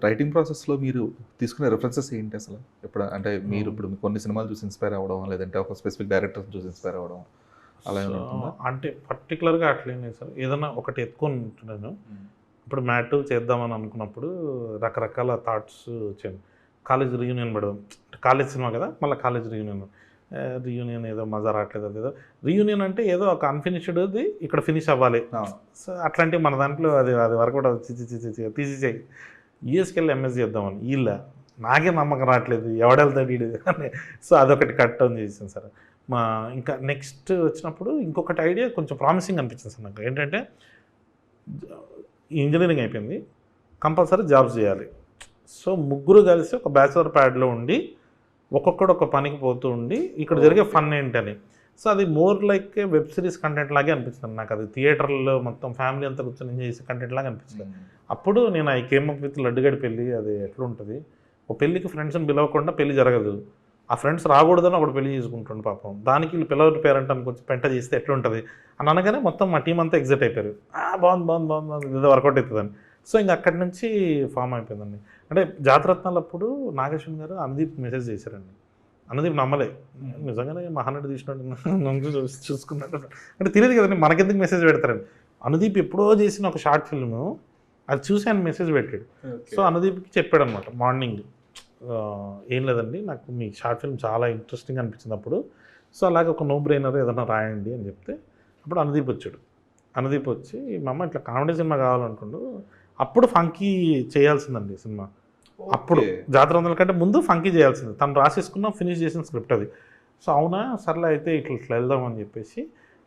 Writing ప్రాసెస్లో మీరు తీసుకునే రిఫరెన్సెస్ ఏంటి అసలు? ఇప్పుడు అంటే మీరు ఇప్పుడు కొన్ని సినిమాలు చూసి ఇన్స్పైర్ అవ్వడం, లేదంటే ఒక స్పెసిఫిక్ డైరెక్టర్ చూసి ఇన్స్పైర్ అవ్వడం అలా ఏమైనా ఉంటుందా? అంటే పర్టికులర్గా అట్లేం లేదు సార్. ఏదైనా ఒకటి ఎత్తుకొని ఉంటున్నాను. ఇప్పుడు మ్యాట్ చేద్దామని అనుకున్నప్పుడు రకరకాల థాట్స్ వచ్చాయి. కాలేజ్ రీయూనియన్ పెడదాం, కాలేజ్ సినిమా కదా, మళ్ళీ కాలేజ్ రీయూనియన్ ఏదో మజా రావట్లేదు, అదేదో రీయూనియన్ అంటే ఏదో ఒక అన్ఫినిష్డ్ది ఇక్కడ ఫినిష్ అవ్వాలి. సో అట్లాంటివి మన దాంట్లో అది వర్కౌట్ తీసేసాయి. యూఎస్కి వెళ్ళి ఎంఎస్ చేద్దామని వీళ్ళ నాకే నమ్మకం రావట్లేదు, ఎవడెళ్తాడు వీడు అని. సో అదొకటి కట్ డౌన్ చేసాను సార్. ఇంకా నెక్స్ట్ వచ్చినప్పుడు ఇంకొకటి ఐడియా కొంచెం ప్రామిసింగ్ అనిపించింది సార్ నాకు. ఏంటంటే ఇంజనీరింగ్ అయిపోయింది, కంపల్సరీ జాబ్స్ చేయాలి. సో ముగ్గురు కలిసి ఒక బ్యాచులర్ ప్యాడ్లో ఉండి ఒక్కొక్కడు ఒక పనికి పోతూ ఉండి ఇక్కడ జరిగే ఫన్ ఏంటని. సో అది more like web series content లాగే అనిపిస్తుంది నాకు. అది థియేటర్లో మొత్తం ఫ్యామిలీ అంతా కూర్చొని ఎంజాయ్ చేసే కంటెంట్ లాగా అనిపిస్తుంది. అప్పుడు నేను ఐ కేమ్ అప్ విత్ లడ్డుగడి పెళ్ళి. అది ఎట్లుంటుంది, ఒక పెళ్ళికి ఫ్రెండ్స్ని పిలవకుండా పెళ్ళి జరగదు, ఆ ఫ్రెండ్స్ రాకూడదని ఒకటి పెళ్లి చేసుకుంటుండే పాపం, దానికి వీళ్ళు పిల్లవాడి పేరెంట్ అనుకొచ్చి పెంట చేస్తే ఎట్లుంటుంది అని అనగానే మొత్తం మా టీం అంతా ఎగ్జైట్ అయిపోయారు. బాగుంది ఏదో వర్కౌట్ అవుతుందని. సో ఇంకా అక్కడి నుంచి ఫామ్ అయిపోయిందండి. అంటే జాతరత్నాలప్పుడు నాగేశ్వన్ గారు అనుదీప్ మెసేజ్ చేశారండి. అనుదీప్ నమ్మలే, నిజంగానే మహానటి తీసినట్టు చూసుకున్నట్టు అంటే తెలియదు కదండి, మనకెందుకు మెసేజ్ పెడతారండి. అనుదీప్ ఎప్పుడో చేసిన ఒక షార్ట్ ఫిల్మ్ అది చూసి ఆయన మెసేజ్ పెట్టాడు. సో అనుదీప్కి చెప్పాడు అనమాట మార్నింగ్, ఏం లేదండి నాకు మీ షార్ట్ ఫిల్మ్ చాలా ఇంట్రెస్టింగ్ అనిపించింది అప్పుడు, సో అలాగే ఒక నో బ్రెయినర్ ఏదైనా రాయండి అని చెప్తే అప్పుడు అనుదీప్ వచ్చాడు. అనుదీప్ వచ్చి మా అమ్మ ఇట్లా కామెడీ సినిమా కావాలనుకుంటూ, అప్పుడు ఫంకీ చేయాల్సిందండి సినిమా. అప్పుడు జాతర వందల కంటే ముందు ఫంకీ చేయాల్సింది, తను రాసేసుకున్న ఫినిష్ చేసిన స్క్రిప్ట్ అది. సో అవునా సర్లే అయితే ఇట్లా వెళ్దామని చెప్పేసి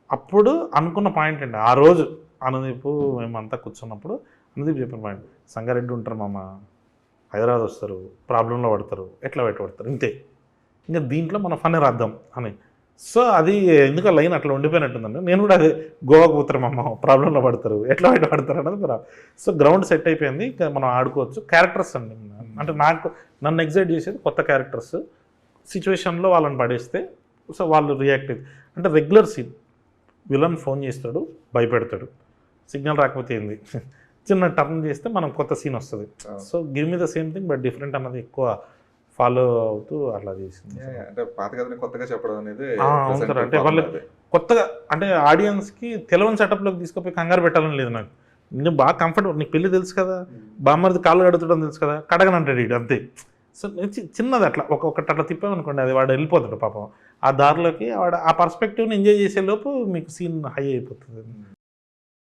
అప్పుడు అనుకున్న పాయింట్ అండి. ఆ రోజు అనుదీప్ మేమంతా కూర్చున్నప్పుడు అనుదీప్ చెప్పిన పాయింట్, సంగారెడ్డి ఉంటారు మామ, హైదరాబాద్ వస్తారు, ప్రాబ్లంలో పడతారు, ఎట్లా పడతారు ఇంతే, ఇంకా దీంట్లో మన ఫన్ రాద్దాం అని. సో అది ఎందుకు లైన్ అట్లా ఉండిపోయినట్టుందండి. నేను కూడా అదే గోవాకు పోతారు మా అమ్మ, ప్రాబ్లంలో పడతారు, ఎట్లా పడతారు అన్నది. సో గ్రౌండ్ సెట్ అయిపోయింది, ఇంకా మనం ఆడుకోవచ్చు. క్యారెక్టర్స్ అండి, అంటే నన్ను ఎగ్జైట్ చేసేది కొత్త క్యారెక్టర్స్, సిచ్యువేషన్లో వాళ్ళని పడేస్తే సో వాళ్ళు రియాక్ట్ అయితే. అంటే రెగ్యులర్ సీన్, విలన్ ఫోన్ చేస్తాడు, భయపెడతాడు, సిగ్నల్ రాకపోతే ఏంది, చిన్న టర్న్ చేస్తే మనం కొత్త సీన్ వస్తుంది. So give me the same thing but different అన్నది ఎక్కువ ఫాలో అవుతూ అట్లా చేసింది. అంటే పాత కథని కొత్తగా చెప్పడం అనేది సార్. అంటే వాళ్ళకి కొత్తగా, అంటే ఆడియన్స్కి తెలియని సెటప్లోకి తీసుకుపోయి కంగారు పెట్టాలని లేదు నాకు. నేను బాగా కంఫర్టబుల్, నీకు పెళ్ళి తెలుసు కదా, బామ్మది కాళ్ళు కడుగుతుండడం తెలుసు కదా, కడగనంటాడు ఇటు అంతే. సో చిన్నది అట్లా ఒకటి అట్లా తిప్పామనుకోండి, అది వాడు వెళ్ళిపోతాడు పాపం ఆ దారిలోకి, వాడు ఆ పర్స్పెక్టివ్ని ఎంజాయ్ చేసే లోపు మీకు సీన్ హై అయిపోతుంది.